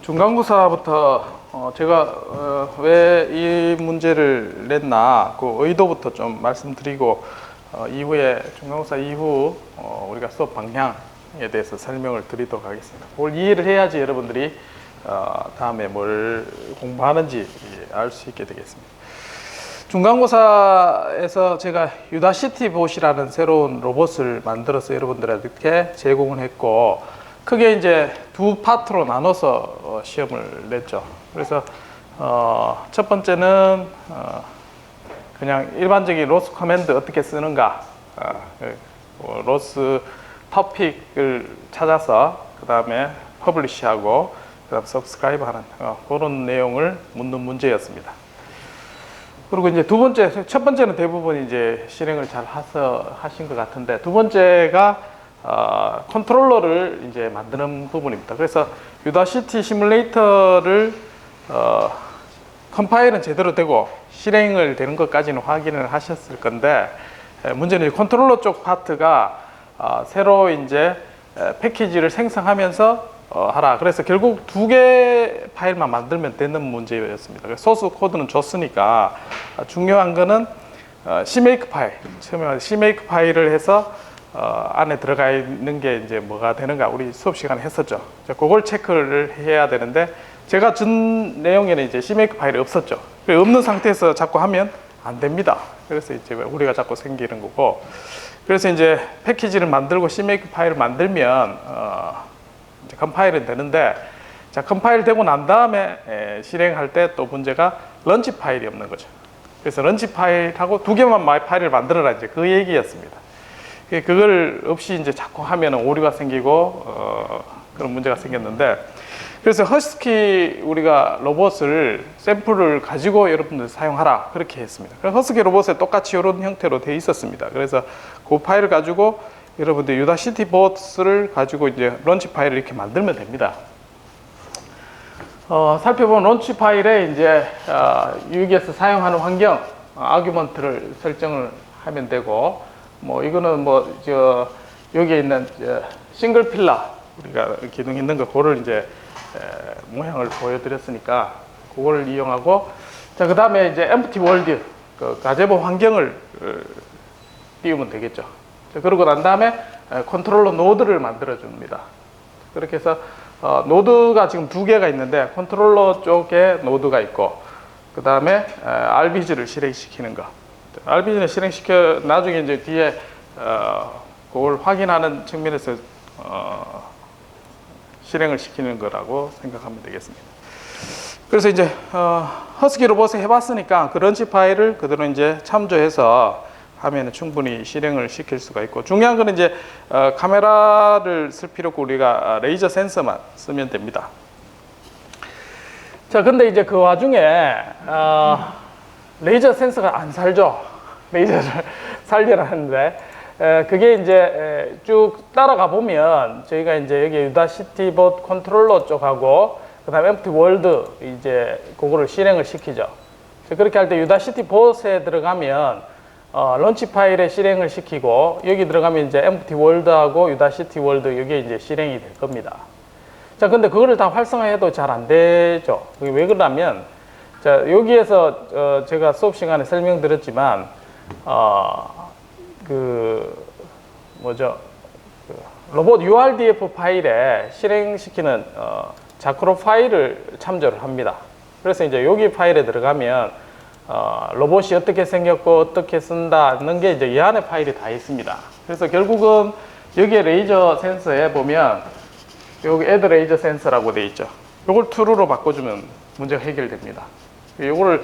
중간고사부터 제가 왜 이 문제를 냈나 그 의도부터 좀 말씀드리고 이후에 중간고사 이후 우리가 수업 방향에 대해서 설명을 드리도록 하겠습니다. 그걸 이해를 해야지 여러분들이 다음에 뭘 공부하는지 알 수 있게 되겠습니다. 중간고사에서 제가 유다시티 봇이라는 새로운 로봇을 만들어서 여러분들에게 제공을 했고, 크게 이제 두 파트로 나눠서 시험을 냈죠. 그래서 첫 번째는 그냥 일반적인 로스 커맨드 어떻게 쓰는가, 로스 토픽을 찾아서 그 다음에 퍼블리시하고 그 다음 서브스크라이브 하는 그런 내용을 묻는 문제였습니다. 그리고 이제 두 번째, 첫 번째는 대부분 이제 실행을 잘 하신 것 같은데, 두 번째가 컨트롤러를 이제 만드는 부분입니다. 그래서 유다시티 시뮬레이터를 컴파일은 제대로 되고 실행을 되는 것까지는 확인을 하셨을 건데, 문제는 컨트롤러 쪽 파트가 새로 이제 패키지를 생성하면서 하라. 그래서 결국 두 개 파일만 만들면 되는 문제였습니다. 소스 코드는 줬으니까 중요한 거는 CMake 파일, 처음에 CMake 파일을 해서 안에 들어가 있는 게 이제 뭐가 되는가 우리 수업 시간에 했었죠. 그걸 체크를 해야 되는데, 제가 준 내용에는 이제 CMake 파일이 없었죠. 없는 상태에서 자꾸 하면 안 됩니다. 그래서 이제 우리가 자꾸 생기는 거고, 그래서 이제 패키지를 만들고 CMake 파일을 만들면 이제 컴파일은 되는데, 자, 컴파일 되고 난 다음에 실행할 때 또 문제가 런치 파일이 없는 거죠. 그래서 런치 파일하고 두 개만 파일을 만들어라, 이제 그 얘기였습니다. 그걸 없이 이제 자꾸 하면 오류가 생기고 그런 문제가 생겼는데, 그래서 허스키 우리가 로봇을 샘플을 가지고 여러분들 사용하라 그렇게 했습니다. 그래서 허스키 로봇에 똑같이 이런 형태로 돼 있었습니다. 그래서 그 파일을 가지고 여러분들 유다시티 봇을 가지고 이제 런치 파일을 이렇게 만들면 됩니다. 살펴보면 런치 파일에 이제 UEG에서 사용하는 환경, 아규먼트를 설정을 하면 되고, 뭐 이거는 뭐 여기에 있는 싱글 필러 우리가 기둥 있는 거 그거를 이제 모양을 보여드렸으니까 그걸 이용하고, 자, 그 다음에 이제 empty world 그 가제보 환경을 띄우면 되겠죠. 자, 그러고 난 다음에 컨트롤러 노드를 만들어 줍니다. 그렇게 해서 노드가 지금 두 개가 있는데, 컨트롤러 쪽에 노드가 있고, 그 다음에 RBG를 실행시키는 거. RBG는 실행시켜 나중에 이제 뒤에 그걸 확인하는 측면에서 실행을 시키는 거라고 생각하면 되겠습니다. 그래서 이제 허스키 로봇에 해봤으니까 그 런치 파일을 그대로 이제 참조해서 하면 충분히 실행을 시킬 수가 있고, 중요한 거는 이제 카메라를 쓸 필요 없고 우리가 레이저 센서만 쓰면 됩니다. 자, 근데 이제 그 와중에 레이저 센서가 안 살죠. 레이저를 살려라는데, 그게 이제 쭉 따라가 보면 저희가 이제 여기 유다시티 봇 컨트롤러 쪽하고 그 다음에 empty world 이제 그거를 실행을 시키죠. 그렇게 할 때 유다시티 봇에 들어가면 런치 파일에 실행을 시키고, 여기 들어가면 이제 empty world하고 유다시티 world 여기에 이제 실행이 될 겁니다. 자, 근데 그거를 다 활성화해도 잘 안 되죠. 그게 왜 그러냐면, 자, 여기에서 제가 수업 시간에 설명드렸지만 로봇 URDF 파일에 실행시키는 자크로 파일을 참조를 합니다. 그래서 이제 여기 파일에 들어가면 로봇이 어떻게 생겼고 어떻게 쓴다는 게 이제 이 안에 파일이 다 있습니다. 그래서 결국은 여기에 레이저 센서에 보면 여기 add 레이저 센서라고 되어 있죠. 이걸 true로 바꿔주면 문제가 해결됩니다. 이거를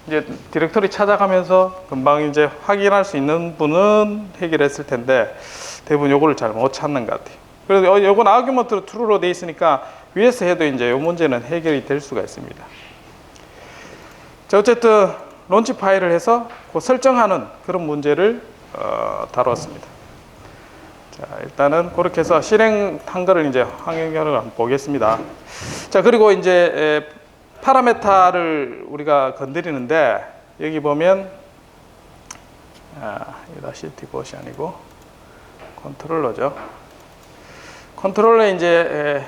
이제 디렉터리 찾아가면서 금방 이제 확인할 수 있는 분은 해결했을 텐데, 대부분 요거를 잘 못 찾는 것 같아요. 그래서 요건 아규먼트로 true로 되어 있으니까 위에서 해도 이제 요 문제는 해결이 될 수가 있습니다. 자, 어쨌든 런치 파일을 해서 그 설정하는 그런 문제를 다루었습니다. 자, 일단은 그렇게 해서 실행한 거를 이제 확인하러 한번 보겠습니다. 자, 그리고 이제 파라메타를 우리가 건드리는데, 여기 보면 유다시티 봇이 아니고 컨트롤러죠. 컨트롤러에 이제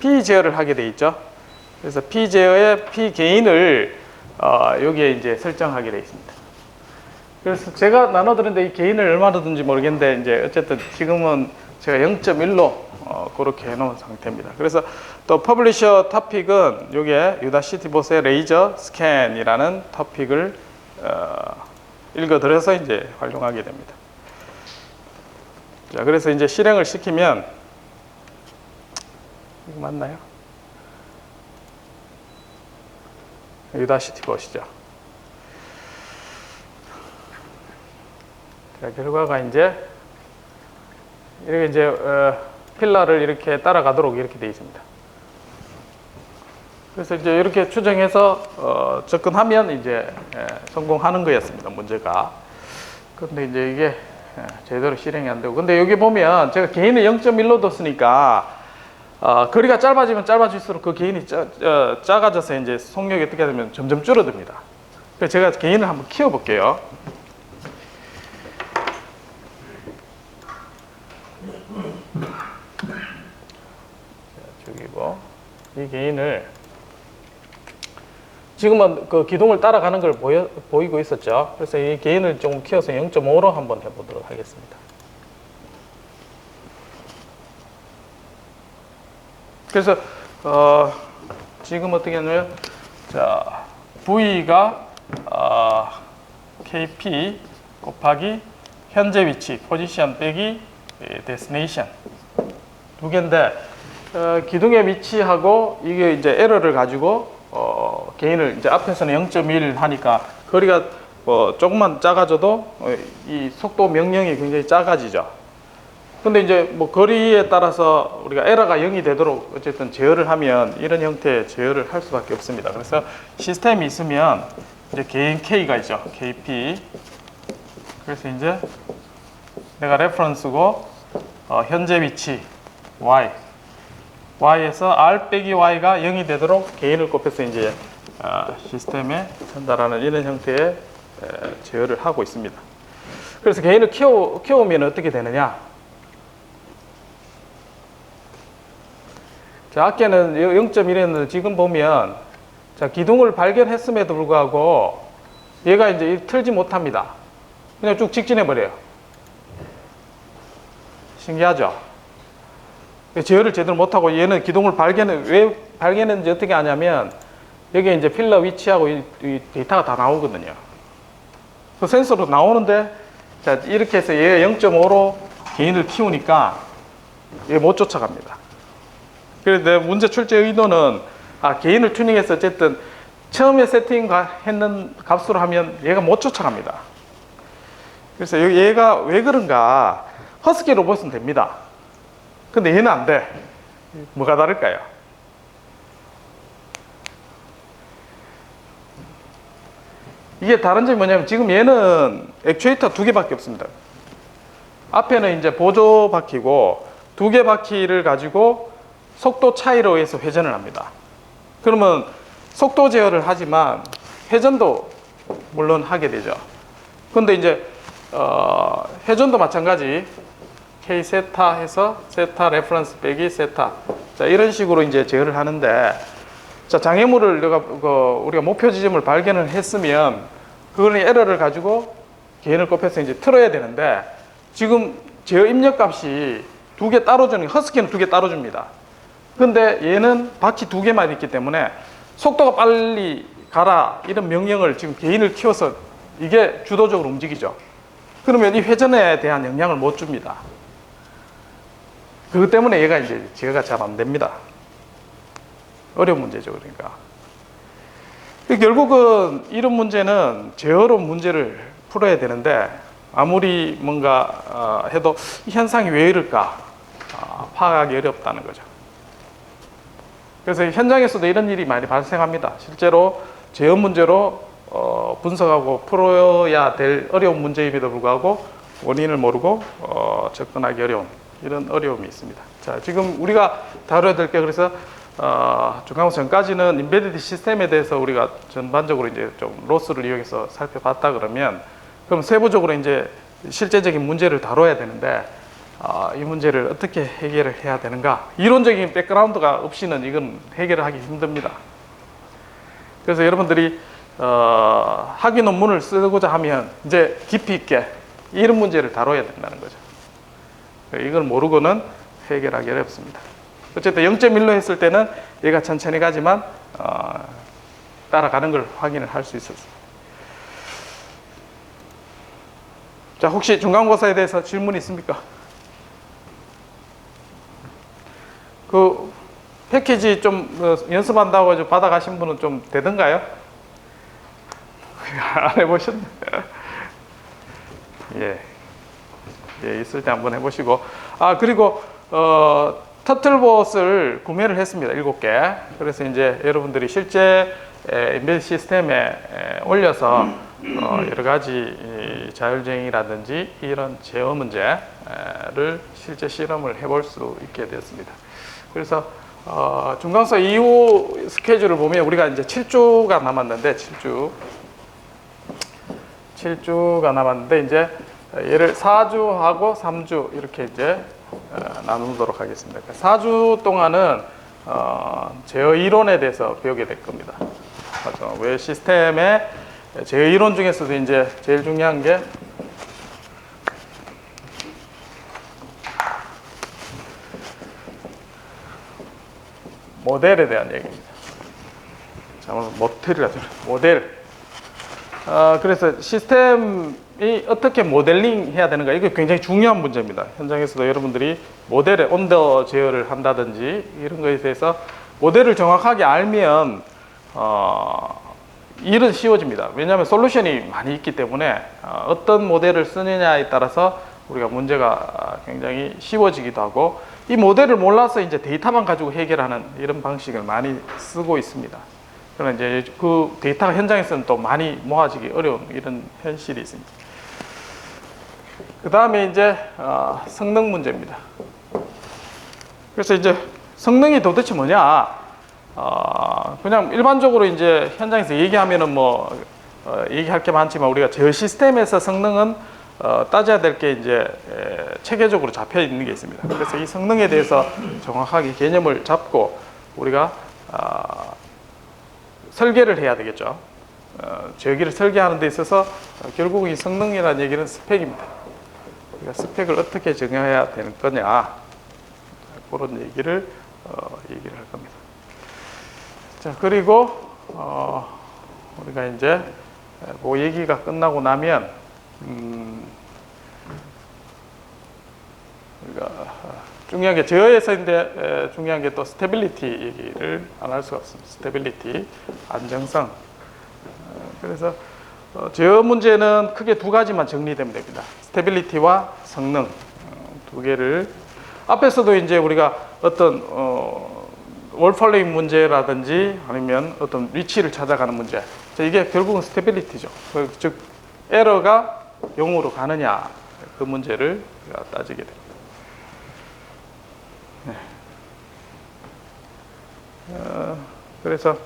P 제어를 하게 돼 있죠. 그래서 P 제어의 P 게인을 여기에 이제 설정하게 돼 있습니다. 그래서 제가 나눠드렸는데 이 게인을 얼마나 든지 모르겠는데 이제 어쨌든 지금은 제가 0.1로 그렇게 해놓은 상태입니다. 그래서 또 퍼블리셔 토픽은 여기에 유다시티봇의 레이저 스캔이라는 토픽을 읽어드려서 이제 활용하게 됩니다. 자, 그래서 이제 실행을 시키면 이거 맞나요? 유다시티봇이죠. 자, 결과가 이제 이렇게 이제 필라를 이렇게 따라가도록 이렇게 되어 있습니다. 그래서 이제 이렇게 추정해서 접근하면 이제 성공하는 거였습니다. 문제가. 그런데 이제 이게 제대로 실행이 안 되고. 근데 여기 보면 제가 게인을 0.1로 뒀으니까 거리가 짧아지면 짧아질수록 그 게인이 작아져서 이제 속력이 어떻게 되면 점점 줄어듭니다. 그래서 제가 게인을 한번 키워볼게요. 저기고 이 게인을 지금은 그 기둥을 따라가는 걸 보이고 있었죠. 그래서 이 게인을 좀 키워서 0.5로 한번 해보도록 하겠습니다. 그래서 지금 어떻게 하냐면 자 V가 KP 곱하기 현재 위치 포지션 빼기 데스티네이션 두 개인데 기둥의 위치하고 이게 이제 에러를 가지고 게인을 이제 앞에서는 0.1 하니까 거리가 조금만 작아져도 이 속도 명령이 굉장히 작아지죠. 근데 이제 뭐 거리에 따라서 우리가 에러가 0이 되도록 어쨌든 제어를 하면 이런 형태의 제어를 할 수밖에 없습니다. 그래서 시스템이 있으면 이제 게인 K가 있죠. KP. 그래서 이제 내가 레퍼런스고 현재 위치 Y. Y에서 R 빼기 Y가 0이 되도록 게인을 곱해서 이제 시스템에 전달하는 이런 형태의 제어를 하고 있습니다. 그래서 게인을 키워오면 어떻게 되느냐? 자, 아까는 0.1이었는데 지금 보면 자, 기둥을 발견했음에도 불구하고 얘가 이제 틀지 못합니다. 그냥 쭉 직진해 버려요. 신기하죠? 제어를 제대로 못하고 얘는 기둥을 왜 발견했는지 어떻게 아냐면 여기에 이제 필러 위치하고 이 데이터가 다 나오거든요. 그 센서로 나오는데 자, 이렇게 해서 얘가 0.5로 게인을 키우니까 얘 못 쫓아갑니다. 그래서 내 문제 출제 의도는 게인을 튜닝해서 어쨌든 처음에 세팅했는 값으로 하면 얘가 못 쫓아갑니다. 그래서 얘가 왜 그런가? 허스키 로봇은 됩니다. 근데 얘는 안 돼. 뭐가 다를까요? 이게 다른 점이 뭐냐면 지금 얘는 액추에이터 2개밖에 없습니다. 앞에는 이제 보조 바퀴고 2개 바퀴를 가지고 속도 차이로 의해서 회전을 합니다. 그러면 속도 제어를 하지만 회전도 물론 하게 되죠. 근데 이제 회전도 마찬가지 K 세타 해서 세타 레퍼런스 빼기 세타 자 이런 식으로 이제 제어를 하는데 자 장애물을 우리가 목표 지점을 발견을 했으면 그거는 에러를 가지고 게인을 곱해서 이제 틀어야 되는데 지금 제어 입력 값이 2개 따로 주는 허스키는 2개 따로 줍니다. 근데 얘는 바퀴 2개만 있기 때문에 속도가 빨리 가라 이런 명령을 지금 게인을 키워서 이게 주도적으로 움직이죠. 그러면 이 회전에 대한 영향을 못 줍니다. 그것 때문에 얘가 이제 제어가 잘 안 됩니다. 어려운 문제죠, 그러니까. 결국은 이런 문제는 제어로 문제를 풀어야 되는데 아무리 뭔가 해도 이 현상이 왜 이럴까 파악하기 어렵다는 거죠. 그래서 현장에서도 이런 일이 많이 발생합니다. 실제로 제어 문제로 분석하고 풀어야 될 어려운 문제임에도 불구하고 원인을 모르고 접근하기 어려운 이런 어려움이 있습니다. 자, 지금 우리가 다뤄야 될 게 그래서 중간고사 전까지는 인베디드 시스템에 대해서 우리가 전반적으로 이제 좀 로스를 이용해서 살펴봤다 그러면 그럼 세부적으로 이제 실제적인 문제를 다뤄야 되는데 이 문제를 어떻게 해결을 해야 되는가. 이론적인 백그라운드가 없이는 이건 해결을 하기 힘듭니다. 그래서 여러분들이 학위 논문을 쓰고자 하면 이제 깊이 있게 이런 문제를 다뤄야 된다는 거죠. 이걸 모르고는 해결하기 어렵습니다. 어쨌든 0.1로 했을 때는 얘가 천천히 가지만 따라가는 걸 확인을 할 수 있었습니다. 자, 혹시 중간고사에 대해서 질문 있습니까? 그 패키지 좀 연습한다고 좀 받아가신 분은 좀 되던가요? 안 해보셨네. 예, 있을 때 한번 해보시고. 그리고 터틀봇을 구매를 했습니다. 7개. 그래서 이제 여러분들이 실제 인베드 시스템에 올려서 여러 가지 자율주행이라든지 이런 제어 문제를 실제 실험을 해볼 수 있게 되었습니다. 그래서 중간고사 이후 스케줄을 보면 우리가 이제 7주가 남았는데 7주가 남았는데 이제 얘를 4주하고 3주 이렇게 이제 나누도록 하겠습니다. 4주 동안은 제어 이론에 대해서 배우게 될 겁니다. 맞죠? 왜 시스템의 제어 이론 중에서도 이제 제일 중요한 게 모델에 대한 얘기입니다. 잘못 모델이라죠. 모델. 그래서 시스템이 어떻게 모델링 해야 되는가, 이게 굉장히 중요한 문제입니다. 현장에서도 여러분들이 모델에 온더 제어를 한다든지 이런 것에 대해서 모델을 정확하게 알면 일은 쉬워집니다. 왜냐하면 솔루션이 많이 있기 때문에 어떤 모델을 쓰느냐에 따라서 우리가 문제가 굉장히 쉬워지기도 하고, 이 모델을 몰라서 이제 데이터만 가지고 해결하는 이런 방식을 많이 쓰고 있습니다. 그러나 이제 그 데이터가 현장에서는 또 많이 모아지기 어려운 이런 현실이 있습니다. 그 다음에 이제 성능 문제입니다. 그래서 이제 성능이 도대체 뭐냐? 그냥 일반적으로 이제 현장에서 얘기하면은 얘기할 게 많지만 우리가 제어 시스템에서 성능은 따져야 될 게 이제 체계적으로 잡혀 있는 게 있습니다. 그래서 이 성능에 대해서 정확하게 개념을 잡고 우리가 설계를 해야 되겠죠. 제어기를 설계하는 데 있어서 결국 이 성능이라는 얘기는 스펙입니다. 우리가 스펙을 어떻게 정해야 되는 거냐, 그런 얘기를 할 겁니다. 자, 그리고 우리가 이제 그 얘기가 끝나고 나면 우리가 중요한 게 제어에서인데 중요한 게 또 스테빌리티 얘기를 안 할 수가 없습니다. 스테빌리티, 안정성. 그래서 제어 문제는 크게 두 가지만 정리되면 됩니다. 스테빌리티와 성능, 두 개를. 앞에서도 이제 우리가 어떤 월펄링 문제라든지 아니면 어떤 위치를 찾아가는 문제, 이게 결국은 스테빌리티죠. 즉 에러가 0으로 가느냐, 그 문제를 따지게 됩니다. 네. 그래서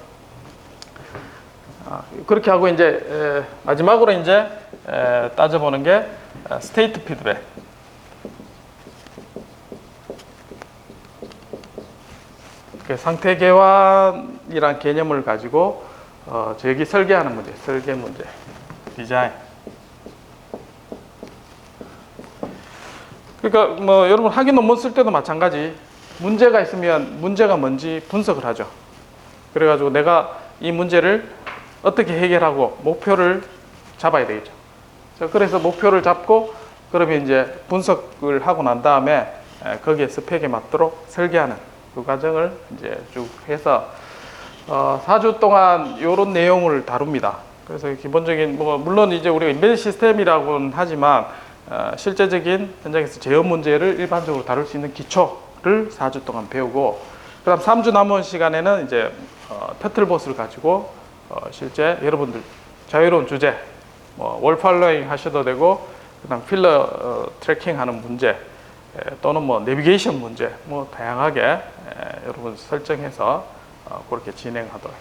그렇게 하고 이제 마지막으로 이제 따져보는 게 스테이트 피드백. 상태 개환이란 개념을 가지고 제기 설계하는 문제, 설계 문제, 디자인. 그러니까 여러분 학위 논문 쓸 때도 마찬가지, 문제가 있으면 문제가 뭔지 분석을 하죠. 그래가지고 내가 이 문제를 어떻게 해결하고 목표를 잡아야 되겠죠. 그래서 목표를 잡고 그러면 이제 분석을 하고 난 다음에 거기에 스펙에 맞도록 설계하는 그 과정을 이제 쭉 해서 4주 동안 이런 내용을 다룹니다. 그래서 기본적인 물론 이제 우리가 인베드 시스템이라고는 하지만 실제적인 현장에서 제어 문제를 일반적으로 다룰 수 있는 기초를 4주 동안 배우고, 그다음 3주 남은 시간에는 이제 터틀봇을 가지고 실제 여러분들 자유로운 주제, 월팔로잉 하셔도 되고, 그다음 필러 트래킹 하는 문제, 또는 내비게이션 문제, 다양하게 여러분 설정해서 그렇게 진행하도록.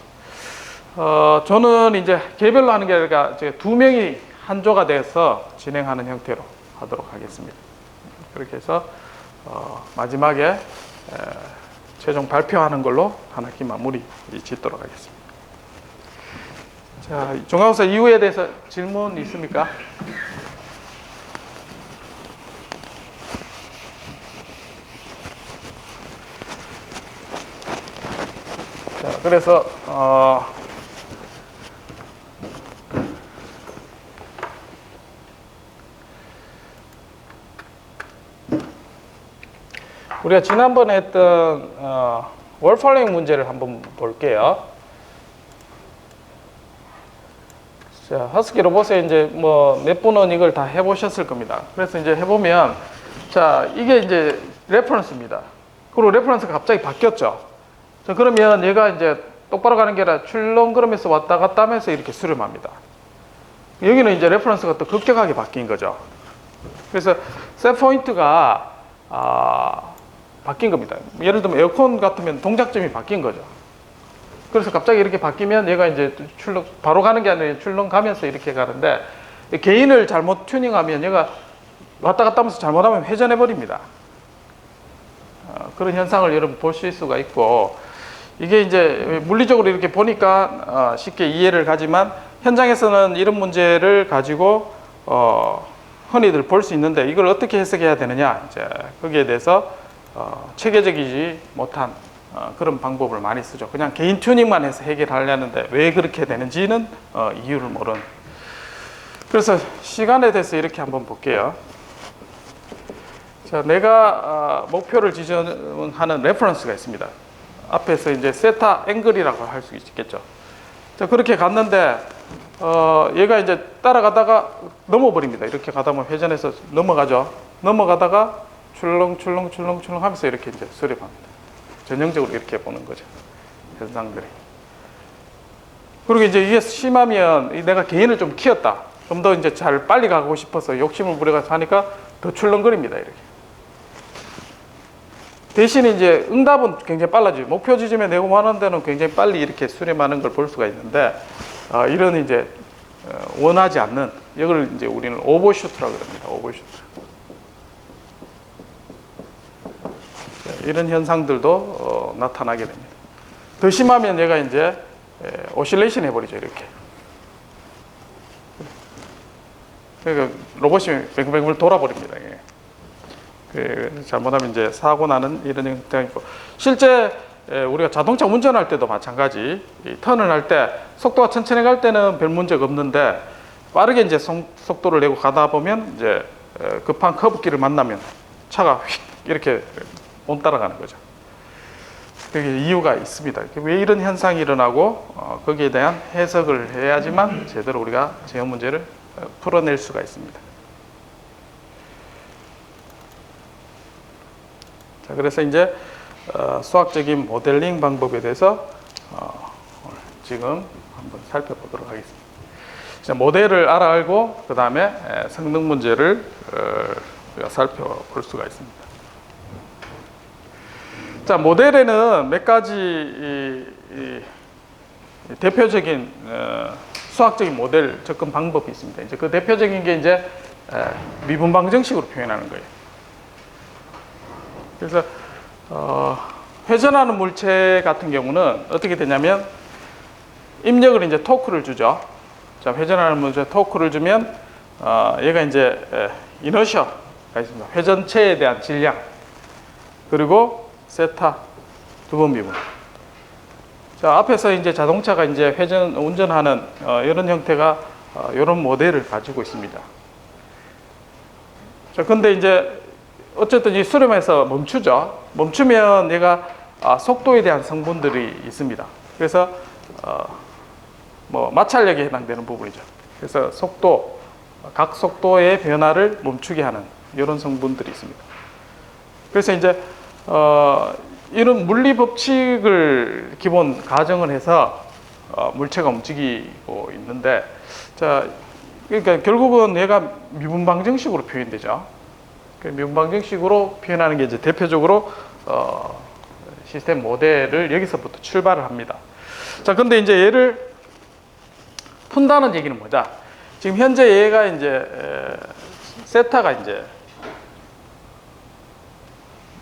저는 이제 개별로 하는 게 아니라 2명이 한 조가 돼서 진행하는 형태로 하도록 하겠습니다. 그렇게 해서 마지막에 최종 발표하는 걸로 한 학기 마무리 짓도록 하겠습니다. 자, 중간고사 이후에 대해서 질문 있습니까? 자, 그래서 우리가 지난번에 했던 월폴링 문제를 한번 볼게요. 자, 하스키 로봇에 이제 뭐 몇 분은 이걸 다 해보셨을 겁니다. 그래서 이제 해보면, 자, 이게 이제 레퍼런스입니다. 그리고 레퍼런스가 갑자기 바뀌었죠. 자, 그러면 얘가 이제 똑바로 가는 게 아니라 출렁거리면서 왔다 갔다 하면서 이렇게 수렴합니다. 여기는 이제 레퍼런스가 또 급격하게 바뀐 거죠. 그래서 셋 포인트가 바뀐 겁니다. 예를 들면 에어컨 같으면 동작점이 바뀐 거죠. 그래서 갑자기 이렇게 바뀌면 얘가 이제 출렁, 바로 가는 게 아니라 출렁 가면서 이렇게 가는데, 개인을 잘못 튜닝하면 얘가 왔다 갔다 하면서 잘못하면 회전해 버립니다. 그런 현상을 여러분 보실 수가 있고, 이게 이제 물리적으로 이렇게 보니까 쉽게 이해를 가지만, 현장에서는 이런 문제를 가지고 흔히들 볼 수 있는데, 이걸 어떻게 해석해야 되느냐, 이제 거기에 대해서 체계적이지 못한 그런 방법을 많이 쓰죠. 그냥 개인 튜닝만 해서 해결하려는데 왜 그렇게 되는지는 이유를 모르는. 그래서 시간에 대해서 이렇게 한번 볼게요. 자, 내가 목표를 지정하는 레퍼런스가 있습니다. 앞에서 이제 세타 앵글이라고 할 수 있겠죠. 자, 그렇게 갔는데 얘가 이제 따라가다가 넘어버립니다. 이렇게 가다 보면 회전해서 넘어가죠. 넘어가다가 출렁출렁 하면서 이렇게 이제 수렴합니다. 전형적으로 이렇게 보는 거죠. 현상들이. 그리고 이제 이게 심하면 내가 개인을 좀 키웠다. 좀 더 이제 잘 빨리 가고 싶어서 욕심을 부려가서 하니까 더 출렁거립니다. 이렇게. 대신에 이제 응답은 굉장히 빨라지죠. 목표 지점에 내고 원하는 데는 굉장히 빨리 이렇게 수렴하는 걸 볼 수가 있는데, 이런 이제 원하지 않는, 이걸 이제 우리는 오버슈트라고 그럽니다. 오버슈트. 이런 현상들도 나타나게 됩니다. 더 심하면 얘가 이제 오실레이션 해버리죠. 이렇게. 그러니까 로봇이 뱅글뱅글 돌아버립니다. 잘못하면 이제 사고 나는 이런 형태가 있고, 실제 우리가 자동차 운전할 때도 마찬가지, 턴을 할 때 속도가 천천히 갈 때는 별 문제가 없는데, 빠르게 이제 속도를 내고 가다 보면 이제 급한 커브길을 만나면 차가 휙 이렇게 못 따라가는 거죠. 그게 이유가 있습니다. 왜 이런 현상이 일어나고 거기에 대한 해석을 해야지만 제대로 우리가 제어 문제를 풀어낼 수가 있습니다. 자, 그래서 이제 수학적인 모델링 방법에 대해서 지금 한번 살펴보도록 하겠습니다. 자, 모델을 알고 그 다음에 성능 문제를 우리가 살펴볼 수가 있습니다. 자, 모델에는 몇 가지 대표적인 수학적인 모델 접근 방법이 있습니다. 이제 그 대표적인 게 이제 미분방정식으로 표현하는 거예요. 그래서 회전하는 물체 같은 경우는 어떻게 되냐면, 입력을 이제 토크를 주죠. 자, 회전하는 물체 토크를 주면 얘가 이제 이너셔가 있습니다. 회전체에 대한 질량, 그리고 세타 두 번 미분. 자, 앞에서 이제 자동차가 이제 운전하는 이런 형태가 이런 모델을 가지고 있습니다. 자, 근데 이제 어쨌든 이 수렴에서 멈추죠. 멈추면 얘가 속도에 대한 성분들이 있습니다. 그래서 뭐 마찰력에 해당되는 부분이죠. 그래서 속도, 각 속도의 변화를 멈추게 하는 이런 성분들이 있습니다. 그래서 이제 이런 물리 법칙을 기본 가정을 해서 물체가 움직이고 있는데, 자, 그러니까 결국은 얘가 미분방정식으로 표현되죠. 미분방정식으로 표현하는 게 이제 대표적으로 시스템 모델을 여기서부터 출발을 합니다. 자, 근데 이제 얘를 푼다는 얘기는 뭐냐? 지금 현재 얘가 이제 세타가 이제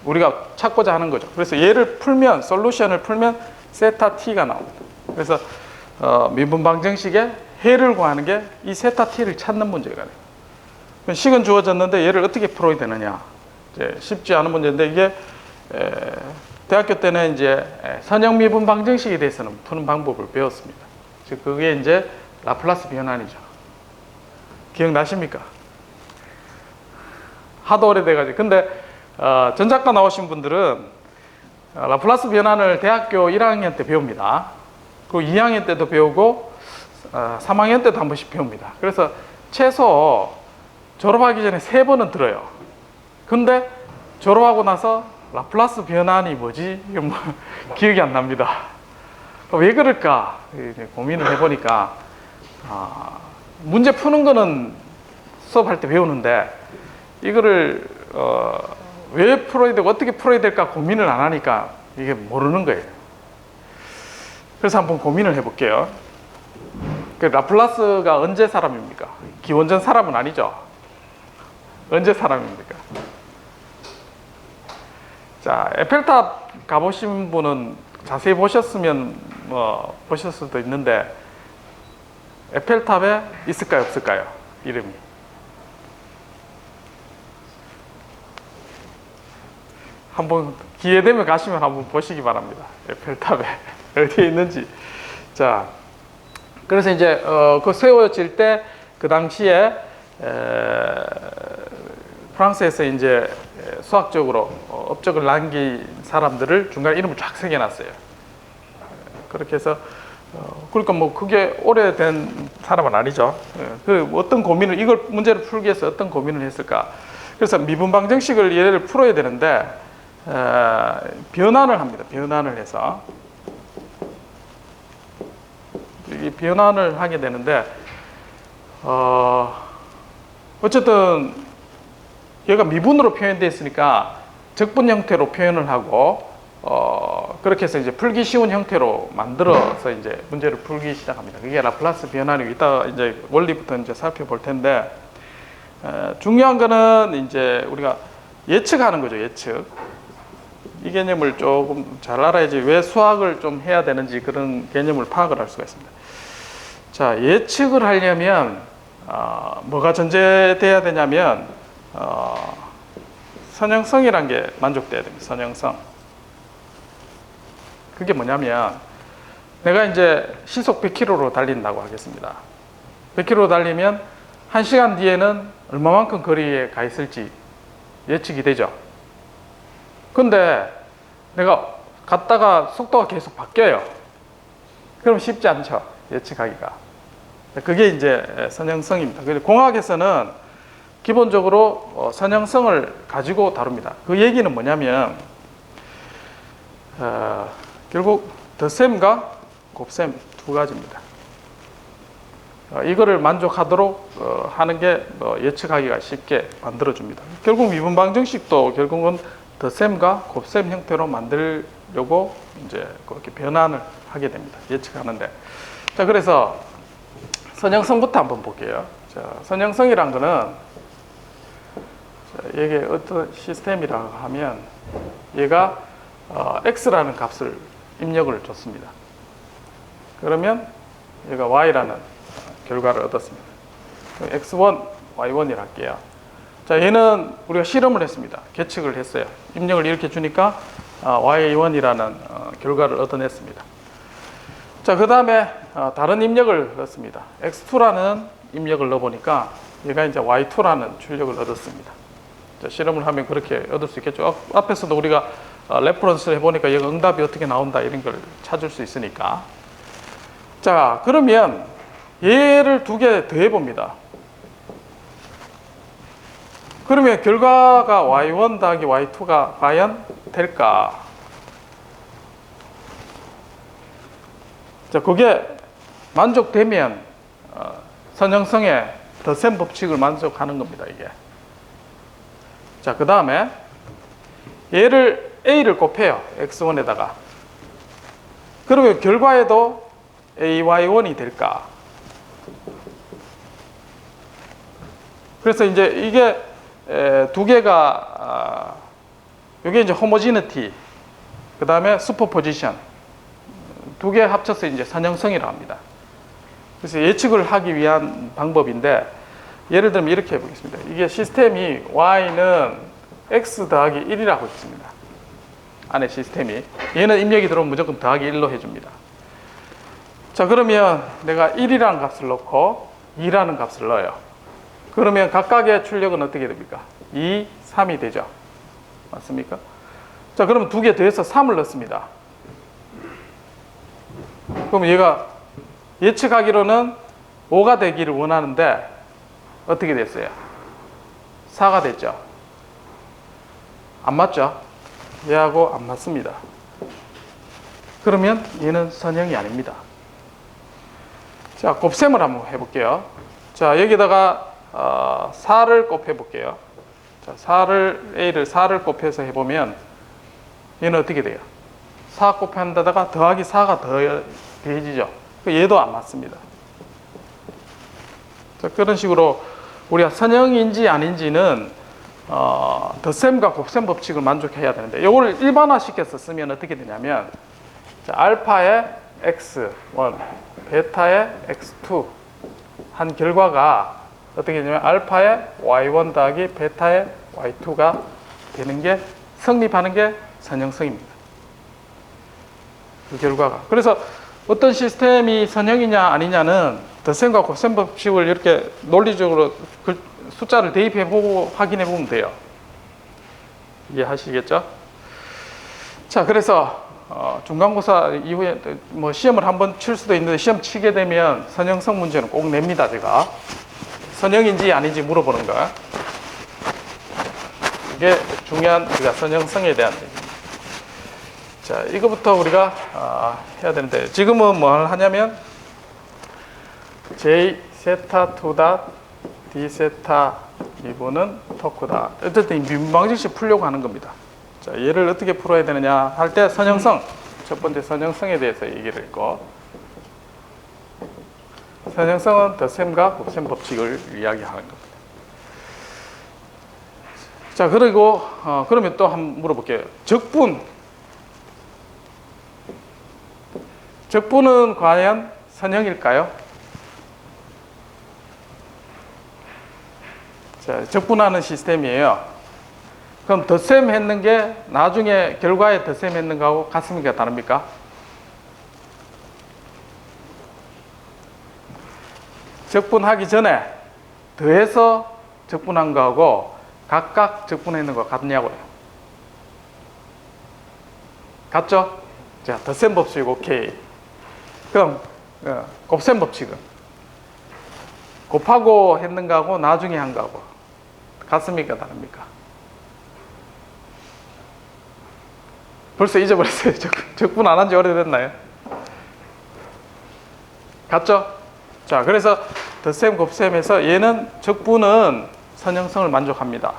우리가 찾고자 하는 거죠. 그래서 얘를 풀면, 솔루션을 풀면 세타 t가 나옵니다. 그래서 미분 방정식의 해를 구하는 게 이 세타 t를 찾는 문제가 돼요. 식은 주어졌는데 얘를 어떻게 풀어야 되느냐. 이제 쉽지 않은 문제인데 이게 대학교 때는 이제 선형 미분 방정식에 대해서는 푸는 방법을 배웠습니다. 즉 그게 이제 라플라스 변환이죠. 기억나십니까? 하도 오래돼가지고. 근데 전작가 나오신 분들은 라플라스 변환을 대학교 1학년 때 배웁니다. 그리고 2학년 때도 배우고 3학년 때도 한 번씩 배웁니다. 그래서 최소 졸업하기 전에 3번은 들어요. 근데 졸업하고 나서 라플라스 변환이 뭐지? 이게 뭐 기억이 안 납니다. 왜 그럴까? 고민을 해보니까 문제 푸는 거는 수업할 때 배우는데 이거를 왜 풀어야 되고 어떻게 풀어야 될까 고민을 안 하니까 이게 모르는 거예요. 그래서 한번 고민을 해볼게요. 라플라스가 언제 사람입니까? 기원전 사람은 아니죠. 언제 사람입니까? 자, 에펠탑 가보신 분은 자세히 보셨으면 뭐 보셨을 수도 있는데 에펠탑에 있을까요, 없을까요? 이름이. 한번 기회 되면 가시면 한번 보시기 바랍니다. 에펠탑에 어디에 있는지. 자, 그래서 이제 그 세워질 때 그 당시에 프랑스에서 이제 수학적으로 업적을 남긴 사람들을 중간에 이름을 쫙 새겨놨어요. 그렇게 해서 그러니까 뭐 그게 오래된 사람은 아니죠. 그 어떤 고민을 이걸 문제를 풀기 위해서 어떤 고민을 했을까? 그래서 미분 방정식을 얘를 풀어야 되는데 변환을 합니다. 변환을 해서 이 변환을 하게 되는데 어쨌든 얘가 미분으로 표현되어 있으니까 적분 형태로 표현을 하고 그렇게 해서 이제 풀기 쉬운 형태로 만들어서 이제 문제를 풀기 시작합니다. 그게 라플라스 변환이 이따 이제 원리부터 이제 살펴볼 텐데 중요한 거는 이제 우리가 예측하는 거죠. 예측. 이 개념을 조금 잘 알아야지 왜 수학을 좀 해야 되는지 그런 개념을 파악을 할 수가 있습니다. 자, 예측을 하려면 뭐가 전제돼야 되냐면 선형성이란 게 만족돼야 됩니다. 선형성. 그게 뭐냐면 내가 이제 시속 100km로 달린다고 하겠습니다. 100km로 달리면 1시간 뒤에는 얼마만큼 거리에 가 있을지 예측이 되죠. 근데 내가 갔다가 속도가 계속 바뀌어요. 그럼 쉽지 않죠. 예측하기가. 그게 이제 선형성입니다. 그래서 공학에서는 기본적으로 선형성을 가지고 다룹니다. 그 얘기는 뭐냐면 결국 덧셈과 곱셈 두 가지입니다. 이거를 만족하도록 하는 게 예측하기가 쉽게 만들어줍니다. 결국 미분 방정식도 결국은 덧셈과 곱셈 형태로 만들려고 이제 그렇게 변환을 하게 됩니다. 예측하는데. 자, 그래서 선형성부터 한번 볼게요. 자, 선형성이란 거는 이게 어떤 시스템이라고 하면 얘가 x라는 값을 입력을 줬습니다. 그러면 얘가 y라는 결과를 얻었습니다. x1, y1이라 할게요. 자, 얘는 우리가 실험을 했습니다. 계측을 했어요. 입력을 이렇게 주니까 y1이라는 결과를 얻어냈습니다. 자, 그 다음에 다른 입력을 넣었습니다. x2라는 입력을 넣어보니까 얘가 이제 y2라는 출력을 얻었습니다. 자, 실험을 하면 그렇게 얻을 수 있겠죠. 앞에서도 우리가 레퍼런스를 해보니까 얘가 응답이 어떻게 나온다 이런 걸 찾을 수 있으니까. 자, 그러면 얘를 두 개 더 해봅니다. 그러면 결과가 y1 더하기 y2가 과연 될까? 자, 그게 만족되면 선형성의 덧셈 법칙을 만족하는 겁니다, 이게. 자, 그 다음에 얘를 a를 곱해요, x1에다가. 그러면 결과에도 ay1이 될까? 그래서 이제 이게 두 개가 이게 이제 호모지니티, 그 다음에 슈퍼포지션, 두 개 합쳐서 이제 선형성이라고 합니다. 그래서 예측을 하기 위한 방법인데, 예를 들면 이렇게 해보겠습니다. 이게 시스템이 y는 x 더하기 1이라고 있습니다. 안에 시스템이. 얘는 입력이 들어오면 무조건 더하기 1로 해줍니다. 자, 그러면 내가 1이라는 값을 넣고 2라는 값을 넣어요. 그러면 각각의 출력은 어떻게 됩니까? 2, 3이 되죠. 맞습니까? 자, 그러면 두 개 더해서 3을 넣습니다. 그럼 얘가 예측하기로는 5가 되기를 원하는데 어떻게 됐어요? 4가 됐죠. 안 맞죠? 얘하고 안 맞습니다. 그러면 얘는 선형이 아닙니다. 자, 곱셈을 한번 해볼게요. 자, 여기다가 4를 곱해볼게요. 자, 4를 곱해서 해보면 얘는 어떻게 돼요? 4 곱한다다가 더하기 4가 더해지죠. 얘도 안 맞습니다. 자, 그런 식으로 우리가 선형인지 아닌지는 덧셈과 곱셈 법칙을 만족해야 되는데, 이걸 일반화시켜서 쓰면 어떻게 되냐면, 자, 알파의 x1, 베타의 x2 한 결과가 어떻게 되냐면 알파의 y1 더하기 베타의 y2가 되는 게, 성립하는 게 선형성입니다. 그 결과가. 그래서 어떤 시스템이 선형이냐 아니냐는 덧셈과 곱셈 법칙을 이렇게 논리적으로 숫자를 대입해보고 확인해보면 돼요. 이해하시겠죠? 자, 그래서 중간고사 이후에 뭐 시험을 한번 칠 수도 있는데, 시험 치게 되면 선형성 문제는 꼭 냅니다. 제가 선형인지 아닌지 물어보는 거, 이게 중요한 우리가 선형성에 대한 얘기입니다. 자, 이거부터 우리가 해야 되는데, 지금은 뭘 하냐면 J 세타 2 닷 D 세타 2분은 토크다. 어쨌든 미분방정식 풀려고 하는 겁니다. 자, 얘를 어떻게 풀어야 되느냐 할 때 선형성, 첫 번째 선형성에 대해서 얘기를 했고, 선형성은 덧셈과 곱셈 법칙을 이야기하는 겁니다. 자, 그리고 그러면 또 한번 물어볼게요. 적분은 과연 선형일까요? 자, 적분하는 시스템이에요. 그럼 덧셈 했는 게 나중에 결과에 덧셈 했는 거하고 같습니까? 다릅니까? 적분하기 전에 더해서 적분한 거하고 각각 적분했는 거 같냐고요. 같죠? 자, 덧셈 법칙 오케이. 그럼 곱셈 법칙은 곱하고 했는 거하고 나중에 한 거하고 같습니까? 다릅니까? 벌써 잊어버렸어요. 적분 안 한 지 오래됐나요? 같죠? 자, 그래서 덧셈, 곱셈에서 얘는 적분은 선형성을 만족합니다.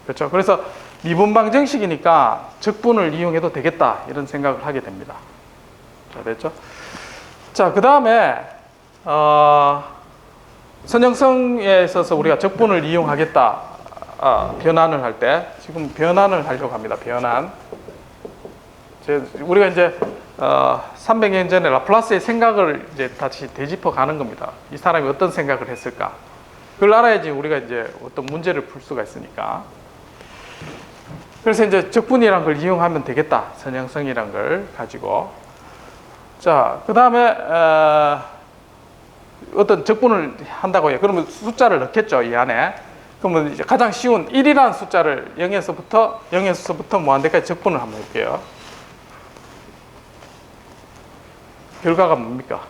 그렇죠? 그래서 미분방정식이니까 적분을 이용해도 되겠다, 이런 생각을 하게 됩니다. 자, 됐죠? 자, 그 다음에 선형성에 있어서 우리가 적분을 이용하겠다, 변환을 할 때, 지금 변환을 하려고 합니다. 변환. 우리가 이제 300년 전에 라플라스의 생각을 이제 다시 되짚어 가는 겁니다. 이 사람이 어떤 생각을 했을까? 그걸 알아야지 우리가 이제 어떤 문제를 풀 수가 있으니까. 그래서 이제 적분이란 걸 이용하면 되겠다. 선형성이란 걸 가지고. 자, 그 다음에 어떤 적분을 한다고 해요. 그러면 숫자를 넣겠죠, 이 안에. 그러면 이제 가장 쉬운 1이라는 숫자를 0에서부터 무한대까지 적분을 한번 해볼게요. 결과가 뭡니까?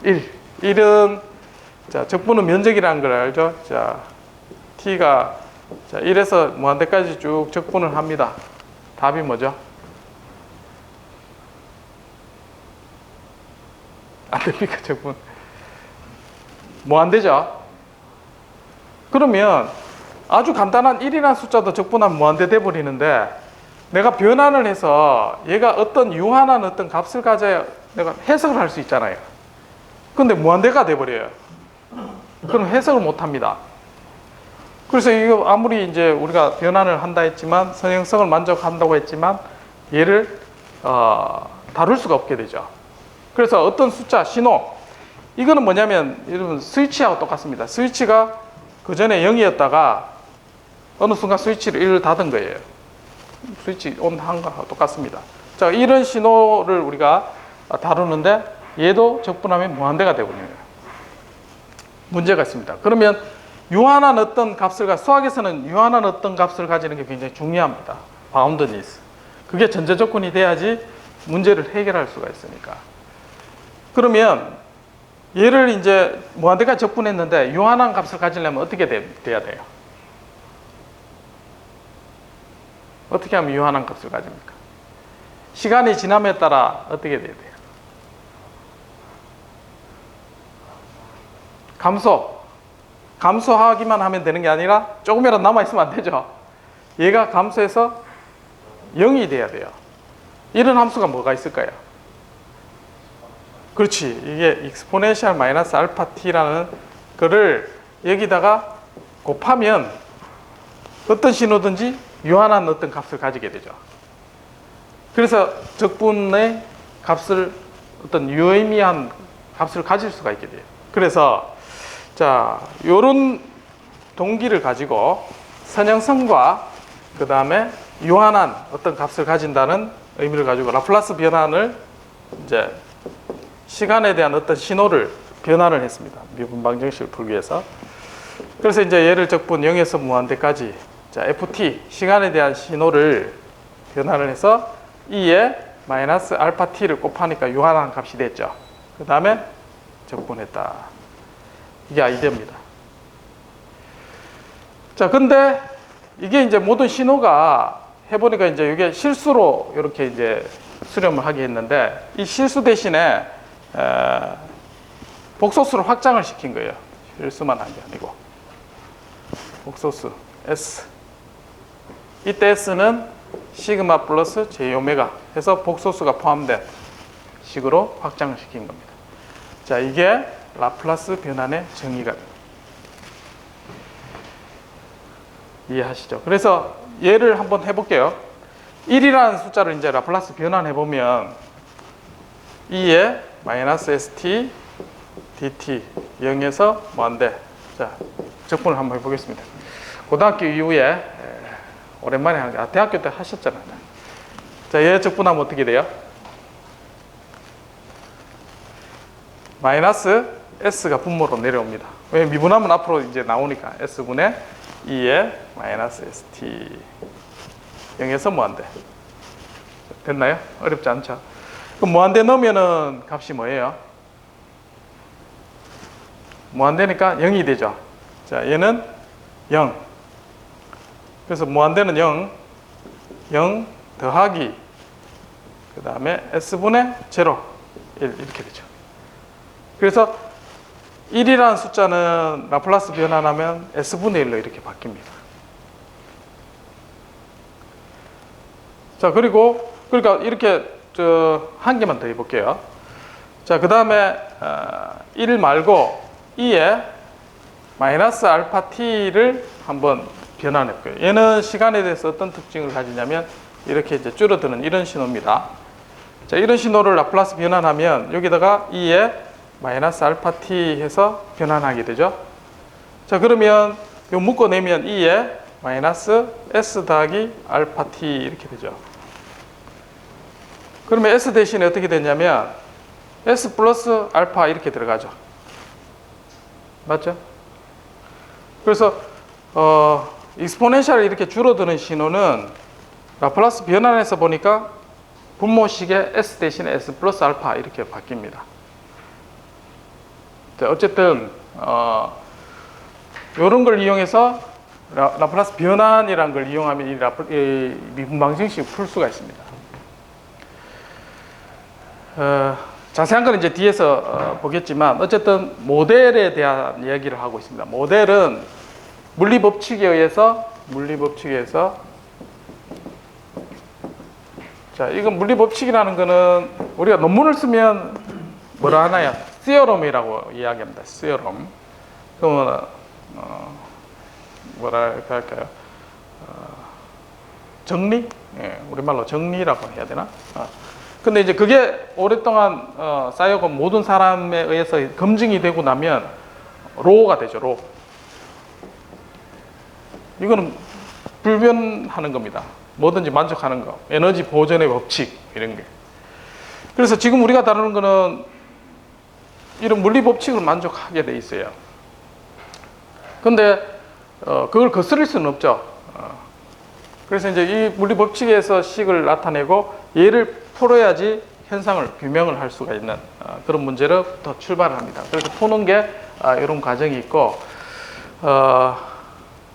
1. 1은, 자, 적분은 면적이라는 걸 알죠? 자, t가, 자, 1에서 무한대까지 쭉 적분을 합니다. 답이 뭐죠? 안 됩니까, 적분? 무한대죠? 그러면 아주 간단한 1이라는 숫자도 적분하면 무한대 돼버리는데, 내가 변환을 해서 얘가 어떤 유한한 어떤 값을 가져야 내가 해석을 할 수 있잖아요. 근데 무한대가 돼버려요. 그럼 해석을 못 합니다. 그래서 이거 아무리 이제 우리가 변환을 한다 했지만, 선형성을 만족한다고 했지만 얘를 다룰 수가 없게 되죠. 그래서 어떤 숫자, 신호, 이거는 뭐냐면 여러분 스위치하고 똑같습니다. 스위치가 그 전에 0이었다가 어느 순간 스위치를 1을 닫은 거예요. 스위치 온 한 거하고 똑같습니다. 자, 이런 신호를 우리가 다루는데 얘도 적분하면 무한대가 되거든요. 문제가 있습니다. 그러면 유한한 어떤 값을 수학에서는 유한한 어떤 값을 가지는 게 굉장히 중요합니다. 바운드니스. 그게 전제 조건이 돼야지 문제를 해결할 수가 있으니까. 그러면 얘를 이제 무한대까지 적분했는데 유한한 값을 가지려면 어떻게 돼야 돼요? 어떻게 하면 유한한 값을 가집니까? 시간이 지남에 따라 어떻게 돼야 돼요? 감소하기만 하면 되는 게 아니라 조금이라도 남아있으면 안 되죠. 얘가 감소해서 0이 돼야 돼요. 이런 함수가 뭐가 있을까요? 그렇지. 이게 exponential 마이너스 알파 t라는 거를 여기다가 곱하면 어떤 신호든지 유한한 어떤 값을 가지게 되죠. 그래서 적분의 값을 어떤 유의미한 값을 가질 수가 있게 돼요. 그래서 자, 요런 동기를 가지고 선형성과 그 다음에 유한한 어떤 값을 가진다는 의미를 가지고 라플라스 변환을 이제 시간에 대한 어떤 신호를 변환을 했습니다. 미분방정식을 풀기 위해서. 그래서 이제 얘를 적분 0에서 무한대까지, 자, ft 시간에 대한 신호를 변환을 해서 e에 마이너스 알파 t를 곱하니까 유한한 값이 됐죠. 그 다음에 적분했다. 이게 아이디어입니다. 자, 근데 이게 이제 모든 신호가 해보니까 이제 이게 실수로 이렇게 이제 수렴을 하게 했는데, 이 실수 대신에 복소수를 확장을 시킨 거예요. 실수만 한 게 아니고. 복소수 S. 이때 S는 시그마 플러스 J 오메가 해서 복소수가 포함된 식으로 확장을 시킨 겁니다. 자, 이게 라플라스 변환의 정의가 됩니다. 이해하시죠? 그래서 얘를 한번 해볼게요. 1이라는 숫자를 이제 라플라스 변환해보면 2에 마이너스 ST DT 0에서 무한대. 자, 적분을 한번 해보겠습니다. 고등학교 이후에 오랜만에 하는 게, 대학교 때 하셨잖아요. 자, 얘 적분하면 어떻게 돼요? 마이너스 S가 분모로 내려옵니다. 왜? 미분하면 앞으로 이제 나오니까 S분의 2에 마이너스 ST 0에서 무한대. 됐나요? 어렵지 않죠? 그럼 무한대 넣으면은 값이 뭐예요? 무한대니까 0이 되죠. 자, 얘는 0. 그래서 무한대는 0, 0 더하기 그 다음에 S분의 0, 1 이렇게 되죠. 그래서 1이라는 숫자는 라플라스 변환하면 S분의 1로 이렇게 바뀝니다. 자, 그러니까 이렇게 한 개만 더 해볼게요. 자, 그 다음에 1 말고 2에 마이너스 알파 t를 한번 변환해볼게요. 얘는 시간에 대해서 어떤 특징을 가지냐면 이렇게 이제 줄어드는 이런 신호입니다. 자, 이런 신호를 라플라스 변환하면 여기다가 2에 마이너스 알파 t 해서 변환하게 되죠. 자, 그러면 요 묶어내면 2에 마이너스 s 더하기 알파 t 이렇게 되죠. 그러면 s 대신에 어떻게 되냐면 s 플러스 알파 이렇게 들어가죠. 맞죠? 그래서 익스포넨셜이 이렇게 줄어드는 신호는 라플라스 변환해서 보니까 분모식의 s 대신에 s 플러스 알파 이렇게 바뀝니다. 자, 어쨌든 이런 걸 이용해서 라플라스 변환이라는 걸 이용하면 이 미분방정식을 풀 수가 있습니다. 자세한 건 이제 뒤에서 보겠지만 어쨌든 모델에 대한 이야기를 하고 있습니다. 모델은 물리법칙에 의해서 자, 이건 물리법칙이라는 거는 우리가 논문을 쓰면 뭐라 하나요? 시어럼이라고 이야기합니다. 시어럼. 그러면 뭐랄까 할까요? 정리? 예, 우리말로 정리라고 해야 되나? 근데 이제 그게 오랫동안 쌓여온 모든 사람에 의해서 검증이 되고 나면 로가 되죠, 로. 이거는 불변하는 겁니다. 뭐든지 만족하는 거. 에너지 보존의 법칙, 이런 게. 그래서 지금 우리가 다루는 거는 이런 물리 법칙을 만족하게 돼 있어요. 근데 그걸 거스릴 수는 없죠. 그래서 이제 이 물리 법칙에서 식을 나타내고 얘를 풀어야지 현상을 규명을 할 수가 있는 그런 문제로부터 출발을 합니다. 그래서 푸는 게 이런 과정이 있고,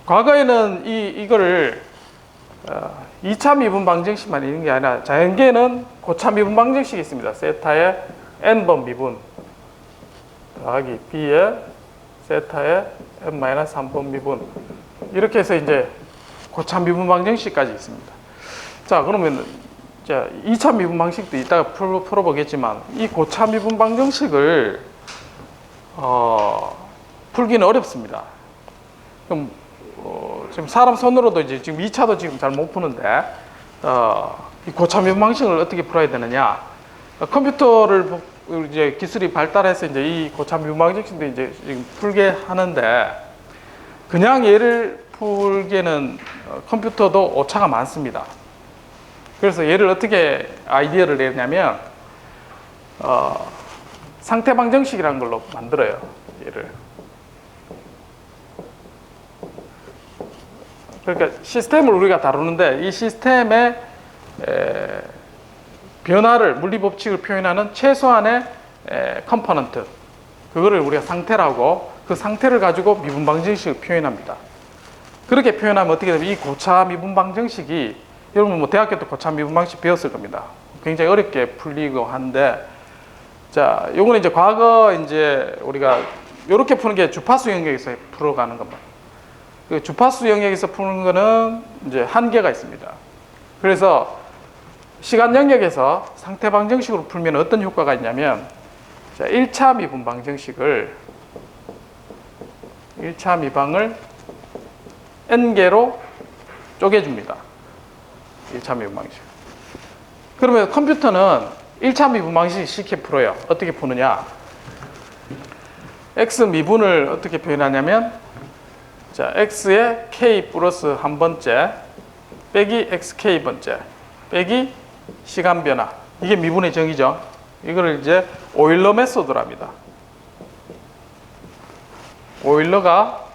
과거에는 이거를 2차 미분 방정식만 있는 게 아니라 자연계에는 고차 미분 방정식이 있습니다. 세타의 n번 미분 더하기 b의 세타의 n-3번 미분, 이렇게 해서 이제 고차 미분 방정식까지 있습니다. 자, 그러면 자, 2차 미분 방식도 이따가 풀어보겠지만 이 고차 미분 방정식을 풀기는 어렵습니다. 그럼 지금 사람 손으로도 이제 지금 2차도 지금 잘 못 푸는데 이 고차 미분 방식을 어떻게 풀어야 되느냐? 컴퓨터를 이제 기술이 발달해서 이제 이 고차 미분 방정식도 이제 지금 풀게 하는데, 그냥 얘를 풀기에는 컴퓨터도 오차가 많습니다. 그래서 얘를 어떻게 아이디어를 내냐면 상태 방정식이라는 걸로 만들어요. 얘를. 그러니까 시스템을 우리가 다루는데 이 시스템의 변화를, 물리 법칙을 표현하는 최소한의 컴포넌트, 그거를 우리가 상태라고, 그 상태를 가지고 미분 방정식을 표현합니다. 그렇게 표현하면 어떻게 되면 이 고차 미분 방정식이, 여러분 뭐 대학교 때 고차 미분 방식 배웠을 겁니다. 굉장히 어렵게 풀리고 한데, 자, 요거는 이제 과거 이제 우리가 이렇게 푸는 게 주파수 영역에서 풀어가는 겁니다. 그 주파수 영역에서 푸는 거는 이제 한계가 있습니다. 그래서 시간 영역에서 상태 방정식으로 풀면 어떤 효과가 있냐면, 자, 1차 미분 방정식을 1차 미방을 n개로 쪼개줍니다. 1차 미분 방식. 그러면 컴퓨터는 1차 미분 방식 쉽게 풀어요. 어떻게 푸느냐? x 미분을 어떻게 표현하냐면, 자, x에 k 플러스 한 번째 빼기 xk 번째 빼기 시간 변화, 이게 미분의 정의죠. 이거를 이제 오일러 메소드랍니다. 오일러가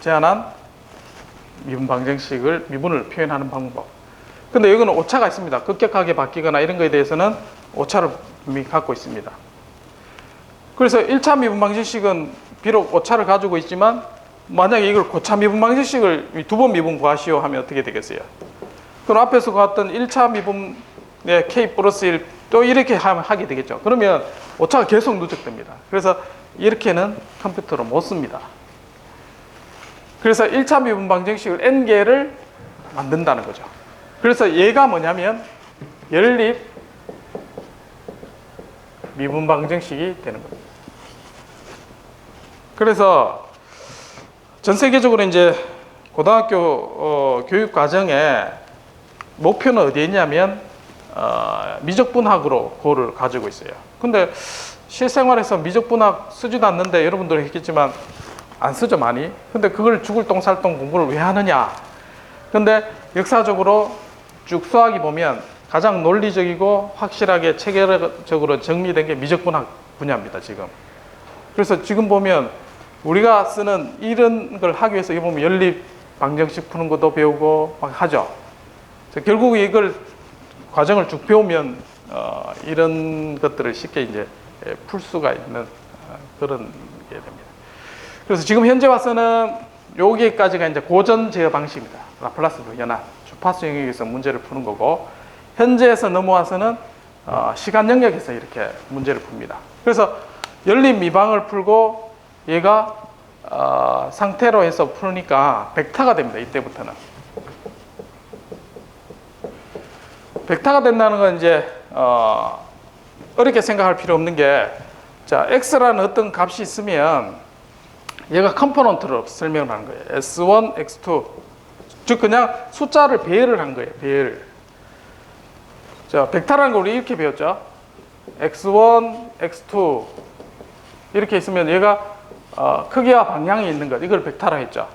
제안한 미분 방정식을, 미분을 표현하는 방법. 근데 여기는 오차가 있습니다. 급격하게 바뀌거나 이런 거에 대해서는 오차를 분명히 갖고 있습니다. 그래서 1차 미분 방정식은 비록 오차를 가지고 있지만, 만약에 이걸 고차 미분 방정식을 두 번 미분 구하시오 하면 어떻게 되겠어요? 그럼 앞에서 구했던 1차 미분의 k 플러스 1 또 이렇게 하게 되겠죠. 그러면 오차가 계속 누적됩니다. 그래서 이렇게는 컴퓨터로 못 씁니다. 그래서 1차 미분 방정식을 n개를 만든다는 거죠. 그래서 얘가 뭐냐면 연립 미분 방정식이 되는 겁니다. 그래서 전 세계적으로 이제 고등학교 교육 과정에 목표는 어디에 있냐면 미적분학으로 그거를 가지고 있어요. 근데 실생활에서 미적분학 쓰지도 않는데, 여러분들 했겠지만 안 쓰죠, 많이. 근데 그걸 죽을 똥살똥 공부를 왜 하느냐? 근데 역사적으로 쭉 수학이 보면 가장 논리적이고 확실하게 체계적으로 정리된 게 미적분학 분야입니다, 지금. 그래서 지금 보면 우리가 쓰는 이런 걸 하기 위해서, 보면 연립 방정식 푸는 것도 배우고 막 하죠. 결국 이걸 과정을 쭉 배우면 이런 것들을 쉽게 이제 풀 수가 있는 그런 게 됩니다. 그래서 지금 현재 와서는 여기까지가 이제 고전 제어 방식입니다. 라플라스 변화, 주파수 영역에서 문제를 푸는 거고, 현재에서 넘어와서는 시간 영역에서 이렇게 문제를 풉니다. 그래서 연립 미방을 풀고 얘가 상태로 해서 푸니까 벡터가 됩니다. 이때부터는 벡터가 된다는 건 이제 어렵게 생각할 필요 없는 게, 자, x라는 어떤 값이 있으면 얘가 컴포넌트로 설명을 하는 거예요. S1, X2. 즉 그냥 숫자를 배열을 한 거예요. 배열. 자, 벡터라는 거 우리 이렇게 배웠죠. X1, X2 이렇게 있으면 얘가 크기와 방향이 있는 것, 이걸 벡터라 했죠.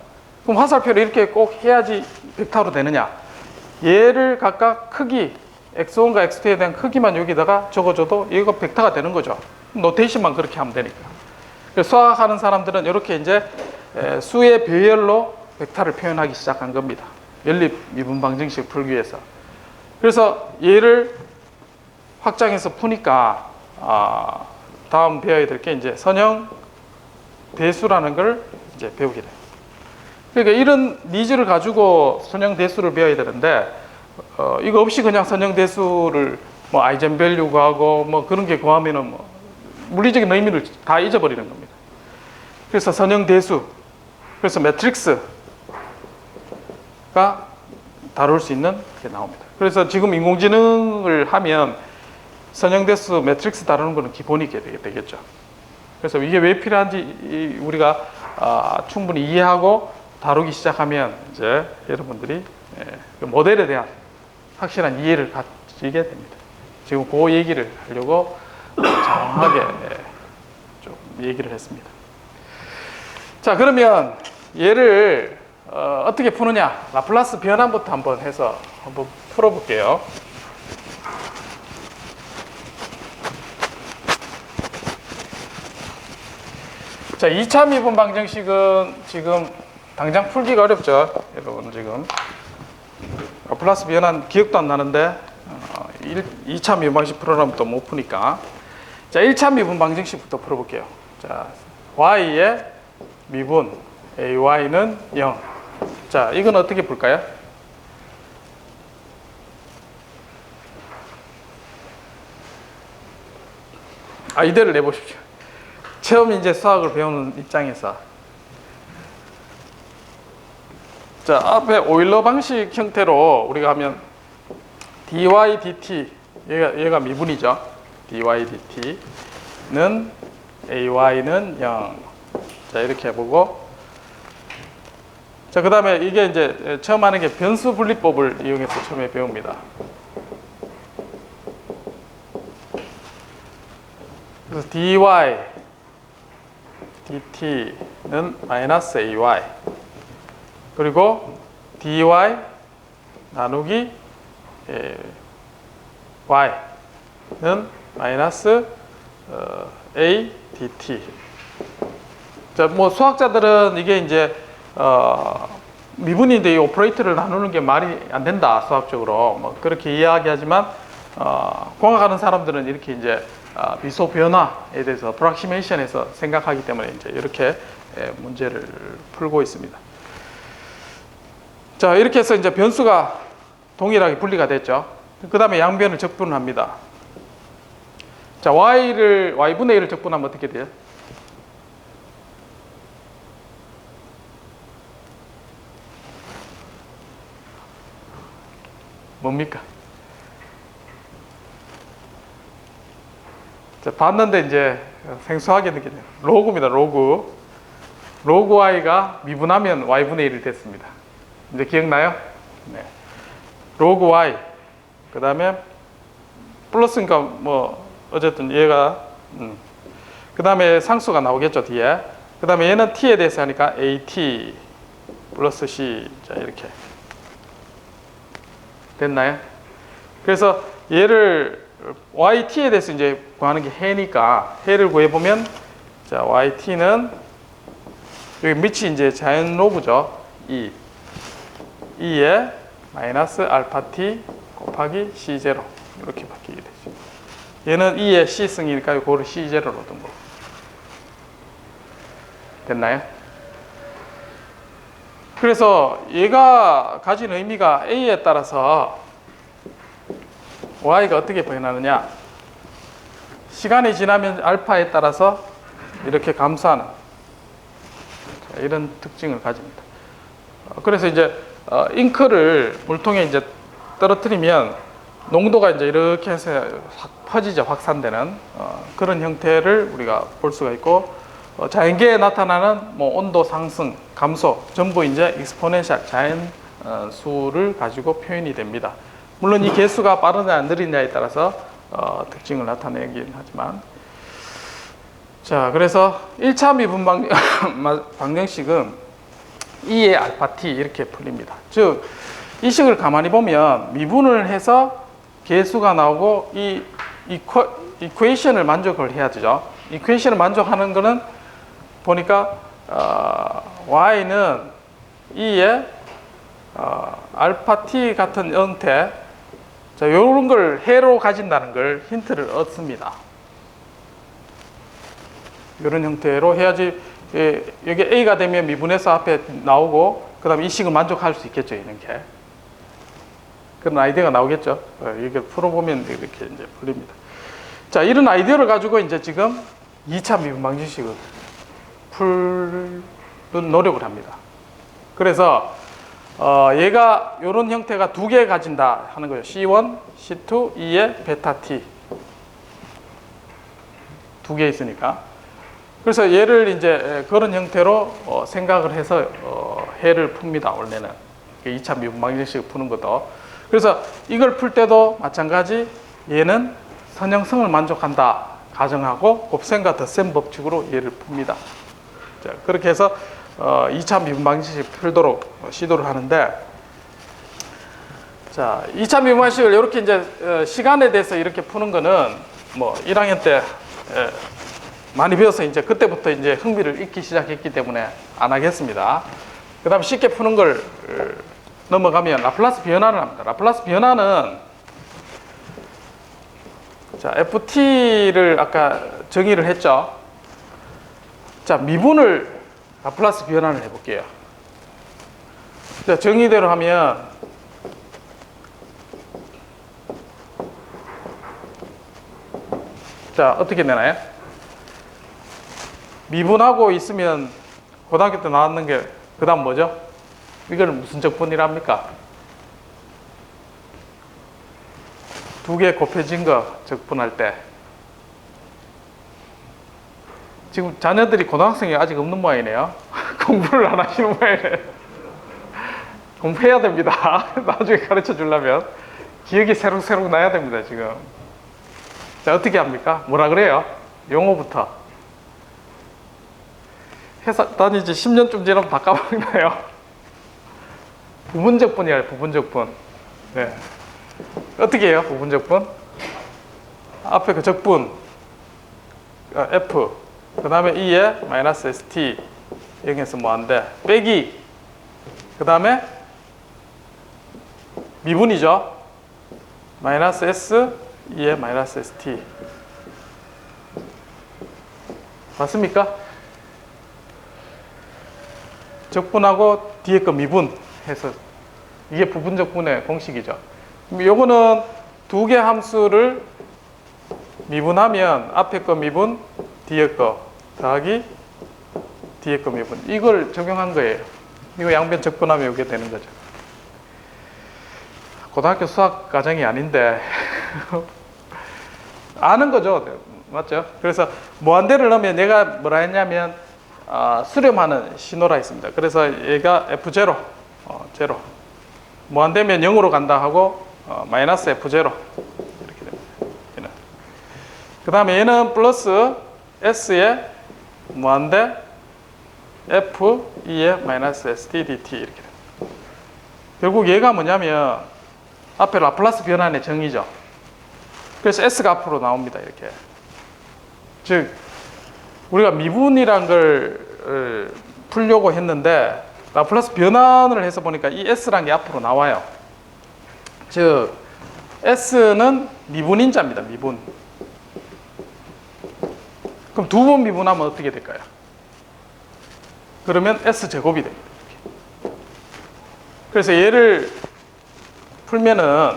그럼 화살표를 이렇게 꼭 해야지 벡터로 되느냐? 얘를 각각 크기 X1과 X2에 대한 크기만 여기다가 적어줘도 이거 벡터가 되는 거죠. 노테이션만 그렇게 하면 되니까. 그래서 수학하는 사람들은 이렇게 이제 수의 배열로 벡터를 표현하기 시작한 겁니다. 연립 미분 방정식 풀기 위해서. 그래서 얘를 확장해서 푸니까 다음 배워야 될 게 이제 선형 대수라는 걸 이제 배우게 돼요. 그러니까 이런 니즈를 가지고 선형 대수를 배워야 되는데 이거 없이 그냥 선형 대수를 뭐 아이젠 밸류 구하고 뭐 그런 게 구하면은 뭐 물리적인 의미를 다 잊어버리는 겁니다. 그래서 선형 대수, 그래서 매트릭스가 다룰 수 있는 게 나옵니다. 그래서 지금 인공지능을 하면 선형 대수 매트릭스 다루는 거는 기본이 되겠죠. 그래서 이게 왜 필요한지 우리가 충분히 이해하고 다루기 시작하면 이제 여러분들이 모델에 대한 확실한 이해를 가지게 됩니다. 지금 그 얘기를 하려고 장황하게 좀 얘기를 했습니다. 자, 그러면 얘를 어떻게 푸느냐? 라플라스 변환부터 한번 해서 한번 풀어볼게요. 자, 2차 미분 방정식은 지금 당장 풀기가 어렵죠. 여러분 지금 라플라스 변환 기억도 안 나는데 2차 미분 방정식 풀어놓으면 또 못 푸니까. 자, 1차 미분 방정식부터 풀어볼게요. 자, y의 미분 ay는 0. 자, 이건 어떻게 풀까요? 이대를 내보십시오. 처음 이제 수학을 배우는 입장에서. 자, 앞에 오일러 방식 형태로 우리가 하면 dy dt, 얘가 미분이죠. dy dt는 ay는 0. 자, 이렇게 해보고. 자, 그 다음에 이게 이제 처음 하는 게 변수 분리법을 이용해서 처음에 배웁니다. 그래서 dy dt는 마이너스 ay, 그리고 dy 나누기 y는 마이너스 a dt. 자, 뭐 수학자들은 이게 이제 미분인데 이 오퍼레이터를 나누는 게 말이 안 된다 수학적으로 뭐 그렇게 이야기하지만 공학하는 사람들은 이렇게 이제 비소 변화에 대해서 프락시메이션에서 생각하기 때문에 이제 이렇게 문제를 풀고 있습니다. 자, 이렇게 해서 이제 변수가 동일하게 분리가 됐죠. 그 다음에 양변을 적분합니다. 자, y분의 1을 적분하면 어떻게 돼요? 뭡니까? 자, 봤는데 이제 생소하게 느껴져요. 로그입니다. 로그 y가 미분하면 y분의 1이 됐습니다. 이제 기억나요? 네. 로그 y, 그 다음에 플러스니까 뭐 어쨌든 얘가 그 다음에 상수가 나오겠죠 뒤에. 그 다음에 얘는 t에 대해서 하니까 at 플러스 c. 자, 이렇게 됐나요? 그래서 얘를 yt에 대해서 이제 구하는 게 해니까 해를 구해보면, 자, yt는 여기 밑이 이제 자연 로그죠. 2에 마이너스 알파 t 곱하기 c0 이렇게 바뀌게 되죠. 얘는 2의 c승이니까 그거를 c0로 둔 거. 됐나요? 그래서 얘가 가진 의미가 a에 따라서 y가 어떻게 변하느냐, 시간이 지나면 알파에 따라서 이렇게 감소하는 이런 특징을 가집니다. 그래서 이제 잉크를 물통에 이제 떨어뜨리면 농도가 이제 이렇게 해서 확 퍼지죠. 확산되는 그런 형태를 우리가 볼 수가 있고, 자연계에 나타나는 뭐 온도 상승, 감소 전부 이제 익스포넨셜 자연 수를 가지고 표현이 됩니다. 물론 이 개수가 빠르냐 느리냐에 따라서 특징을 나타내긴 하지만, 자, 그래서 1차 미분 방정식은 E의 알파 t 이렇게 풀립니다. 즉, 이 식을 가만히 보면 미분을 해서 개수가 나오고 이 이퀘이션을 만족을 해야 되죠. 이퀘이션을 만족하는 거는 보니까 y는 E의 알파 t 같은 형태, 자, 요런 걸 해로 가진다는 걸 힌트를 얻습니다. 이런 형태로 해야지 여기 A가 되면 미분해서 앞에 나오고 그 다음에 이 식을 만족할 수 있겠죠. 이렇게 그런 아이디어가 나오겠죠. 이게 풀어보면 이렇게 이제 풀립니다. 자, 이런 아이디어를 가지고 이제 지금 2차 미분 방정식을 풀는 노력을 합니다. 그래서 얘가 이런 형태가 두 개 가진다 하는 거예요. C1, C2, E의 베타 T 두 개 있으니까. 그래서 얘를 이제 그런 형태로 생각을 해서 해를 풉니다. 원래는 2차 미분 방정식을 푸는 것도. 그래서 이걸 풀 때도 마찬가지 얘는 선형성을 만족한다 가정하고 곱셈과 덧셈 법칙으로 얘를 풉니다. 자, 그렇게 해서 2차 미분 방정식을 풀도록 시도를 하는데, 자, 2차 미분 방정식을 이렇게 이제 시간에 대해서 이렇게 푸는 거는 뭐 1학년 때 많이 배워서 이제 그때부터 이제 흥미를 잃기 시작했기 때문에 안 하겠습니다. 그 다음에 쉽게 푸는 걸 넘어가면 라플라스 변화를 합니다. 라플라스 변화는, 자, FT를 아까 정의를 했죠. 자, 미분을 라플라스 변화를 해볼게요. 자, 정의대로 하면 자, 어떻게 되나요? 미분하고 있으면 고등학교 때 나왔는 게 그 다음 뭐죠? 이걸 무슨 적분이랍니까? 두 개 곱해진 거 적분할 때. 지금 자녀들이 고등학생이 아직 없는 모양이네요. 공부를 안 하시는 모양이네요. 공부해야 됩니다. 나중에 가르쳐 주려면 기억이 새록새록 나야 됩니다. 지금. 자, 어떻게 합니까? 뭐라 그래요? 용어부터. 회사 다니지 10년쯤 지나면 다 까먹나요? 부분적분이에요. 부분적분. 네. 어떻게 해요? 부분적분? 앞에 그 적분 F, 그 다음에 E에 마이너스 ST 0에서 뭐한데 빼기, 그 다음에 미분이죠. 마이너스 S, E에 마이너스 ST. 맞습니까? 적분하고 뒤에 거 미분해서 이게 부분적분의 공식이죠. 요거는 두 개 함수를 미분하면 앞에 거 미분, 뒤에 거 더하기 뒤에 거 미분, 이걸 적용한 거예요. 이거 양변 적분하면 이게 되는 거죠. 고등학교 수학 과정이 아닌데 아는 거죠. 맞죠? 그래서 무한대를 넣으면 얘가 뭐라 했냐면 수렴하는 신호라 있습니다. 그래서 얘가 F0, 제로. 무한대면 0으로 간다 하고 마이너스 F0 이렇게 됩니다. 얘는. 그 다음에 얘는 플러스 S에 무한대 F, E에 마이너스 ST, DT 이렇게 됩니다. 결국 얘가 뭐냐면 앞에 라플라스 변환의 정의죠. 그래서 S가 앞으로 나옵니다. 이렇게. 즉 우리가 미분이란 걸 풀려고 했는데 라플라스 변환을 해서 보니까 이 S란 게 앞으로 나와요. 즉 S는 미분인자입니다. 미분. 그럼 두 번 미분하면 어떻게 될까요? 그러면 S제곱이 됩니다. 이렇게. 그래서 얘를 풀면은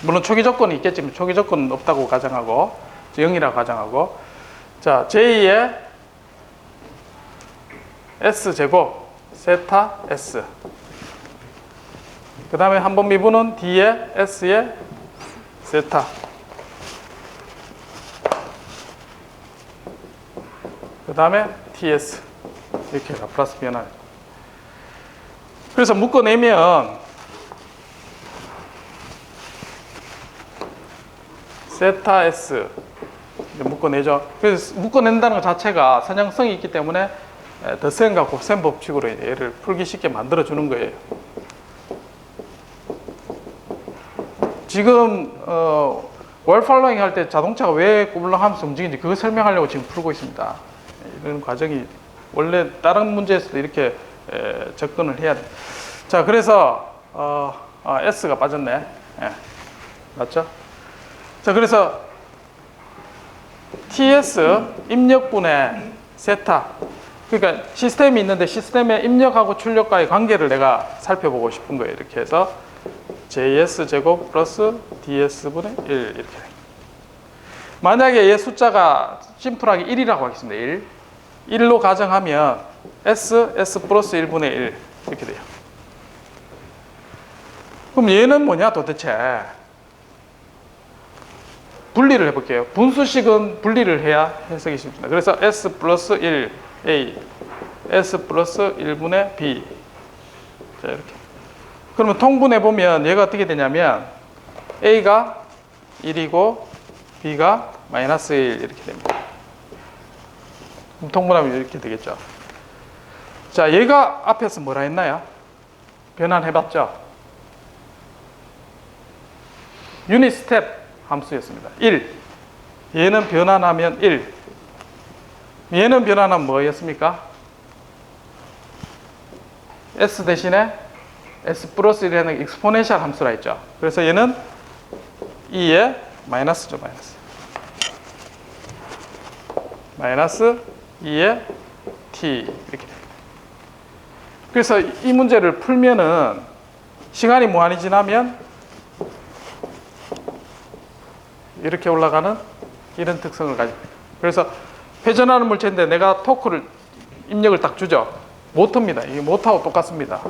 물론 초기 조건이 있겠지만 초기 조건은 없다고 가정하고 0이라고 가정하고, 자, J의 S제곱 세타 S, 그 다음에 한 번 미분은 D의 S의 세타, 다음에 TS 이렇게 라플라스 변화. 그래서 묶어내면 세타 S 묶어내죠. 그래서 묶어낸다는 것 자체가 선형성이 있기 때문에 더셈과 곱셈 법칙으로 얘를 풀기 쉽게 만들어 주는 거예요. 지금 월 팔로잉 할 때 자동차가 왜 꿀렁하면서 움직이는지 그거 설명하려고 지금 풀고 있습니다. 이런 과정이 원래 다른 문제에서도 이렇게 접근을 해야 돼. 자, 그래서 S가 빠졌네. 예. 맞죠? 자, 그래서 TS 입력분의 세타. 그러니까 시스템이 있는데 시스템의 입력하고 출력과의 관계를 내가 살펴보고 싶은 거예요. 이렇게 해서 JS 제곱 플러스 DS분의 1 이렇게. 만약에 얘 숫자가 심플하게 1이라고 하겠습니다. 1. 1로 가정하면 S 플러스 1분의 1 이렇게 돼요. 그럼 얘는 뭐냐 도대체? 분리를 해볼게요. 분수식은 분리를 해야 해석이 쉽습니다. 그래서 S 플러스 1 A, S 플러스 1분의 B. 자, 이렇게. 그러면 통분해보면 얘가 어떻게 되냐면 A가 1이고 B가 마이너스 1 이렇게 됩니다. 그럼 통분하면 이렇게 되겠죠. 자, 얘가 앞에서 뭐라 했나요? 변환해봤죠? 유닛 스텝 함수였습니다. 1. 얘는 변환하면 1. 얘는 변환하면 뭐였습니까? S 대신에 S 플러스 1이라는 익스포넨셜 함수라 했죠. 그래서 얘는 2에 마이너스죠, 마이너스. 마이너스 2에 t 이렇게 됩니다. 그래서 이 문제를 풀면은 시간이 무한히 지나면 이렇게 올라가는 이런 특성을 가지고 있습니다. 그래서 회전하는 물체인데 내가 토크를 입력을 딱 주죠. 모터입니다. 이게 모터하고 똑같습니다.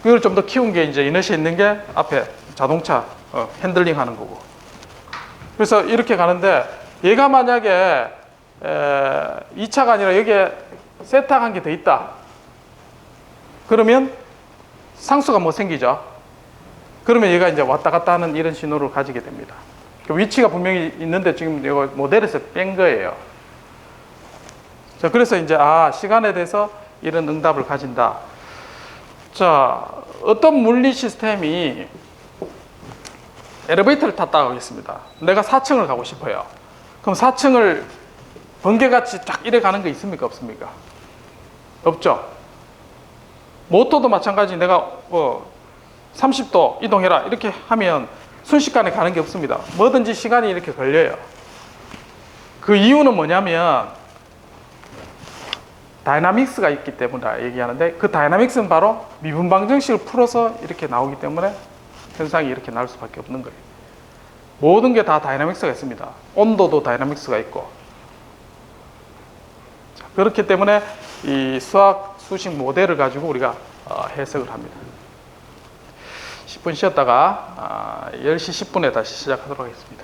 그걸 좀 더 키운 게 이제 이너시에 있는 게 앞에 자동차 핸들링 하는 거고. 그래서 이렇게 가는데 얘가 만약에 2차가 아니라 여기에 세타가 한 개 더 있다. 그러면 상수가 뭐 생기죠. 그러면 얘가 이제 왔다 갔다 하는 이런 신호를 가지게 됩니다. 그 위치가 분명히 있는데 지금 이거 모델에서 뺀 거예요. 자, 그래서 이제 시간에 대해서 이런 응답을 가진다. 자, 어떤 물리 시스템이 엘리베이터를 탔다고 하겠습니다. 내가 4층을 가고 싶어요. 그럼 4층을 번개같이 쫙 이래 가는 거 있습니까? 없습니까? 없죠. 모터도 마찬가지. 내가 30도 이동해라 이렇게 하면 순식간에 가는 게 없습니다. 뭐든지 시간이 이렇게 걸려요. 그 이유는 뭐냐면 다이나믹스가 있기 때문에 얘기하는데 그 다이나믹스는 바로 미분 방정식을 풀어서 이렇게 나오기 때문에 현상이 이렇게 나올 수밖에 없는 거예요. 모든 게 다 다이나믹스가 있습니다. 온도도 다이나믹스가 있고. 자, 그렇기 때문에 이 수학 수식 모델을 가지고 우리가 해석을 합니다. 10분 쉬었다가 10시 10분에 다시 시작하도록 하겠습니다.